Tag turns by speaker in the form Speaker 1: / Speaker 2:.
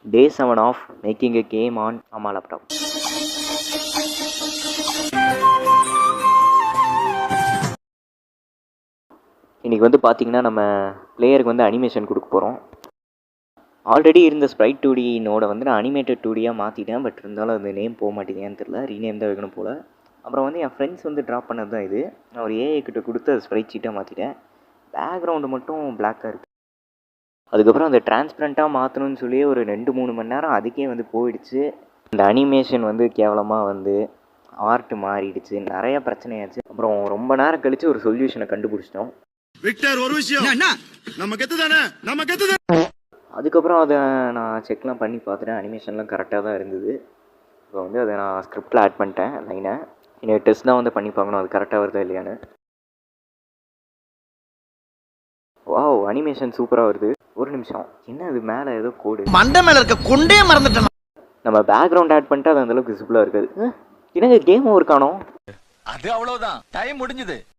Speaker 1: Day 7 of making a game on Amma laptop. இன்றைக்கி வந்து பார்த்திங்கன்னா நம்ம பிளேயருக்கு வந்து அனிமேஷன் கொடுக்க போகிறோம். ஆல்ரெடி இருந்த ஸ்ப்ரைட் 2D நோட வந்து நான் அனிமேட்டட் 2Dயாக மாற்றிட்டேன். பட் இருந்தாலும் அந்த நேம் போக மாட்டேங்குதுன்னு தெரில, ரீநேம் தான் வைக்கணும் போல். அப்புறம் வந்து என் ஃப்ரெண்ட்ஸ் வந்து ட்ராப் பண்ணது தான் இது. நான் ஒரு ஏஐ கிட்ட கொடுத்து அது ஸ்ப்ரைட் ஷீட்டாக மாற்றிட்டேன். பேக்ரவுண்டு மட்டும் பிளாக்காக இருக்குது. அதுக்கப்புறம் அந்த டிரான்ஸ்பரண்ட்டாக மாற்றணும்னு சொல்லி ஒரு 2-3 மணி நேரம் அதுக்கே வந்து போயிடுச்சு. அந்த அனிமேஷன் வந்து கேவலமாக வந்து ஆர்ட் மாறிடுச்சு, நிறைய பிரச்சனையாச்சு. அப்புறம் ரொம்ப நேரம் கழித்து ஒரு சொல்யூஷனை கண்டுபிடிச்சிட்டோம்.
Speaker 2: விக்டர், ஒரு விஷயம் நம்ம கெத்து தானே, நம்ம கெத்து தானே.
Speaker 1: அதுக்கப்புறம் அதை நான் செக்லாம் பண்ணி பார்த்துட்டேன். அனிமேஷன்லாம் கரெக்டாக தான் இருந்தது. இப்போ வந்து அதை நான் ஸ்கிரிப்டில் ஆட் பண்ணிட்டேன் லைனை. இன்னும் டெஸ்ட் தான் வந்து பண்ணி பார்க்கணும் அது கரெக்டாக வருதா இல்லையான்னு. வாவ், அனிமேஷன் சூப்பராக வருது. ஒரு நிமிஷம், என்ன அது மேலே ஏதோ கோடு
Speaker 3: மண்டை மேலே இருக்க கொண்டே மறந்துட்டேன்.
Speaker 1: நம்ம பேக்ரவுண்ட் ஆட் பண்ணிட்டு அது அந்தளவுக்கு விசிபிளாக இருக்காது. என்னங்க கேம் ஓவர் காணோம்.
Speaker 3: அது அவ்வளவுதான், டைம் முடிஞ்சது.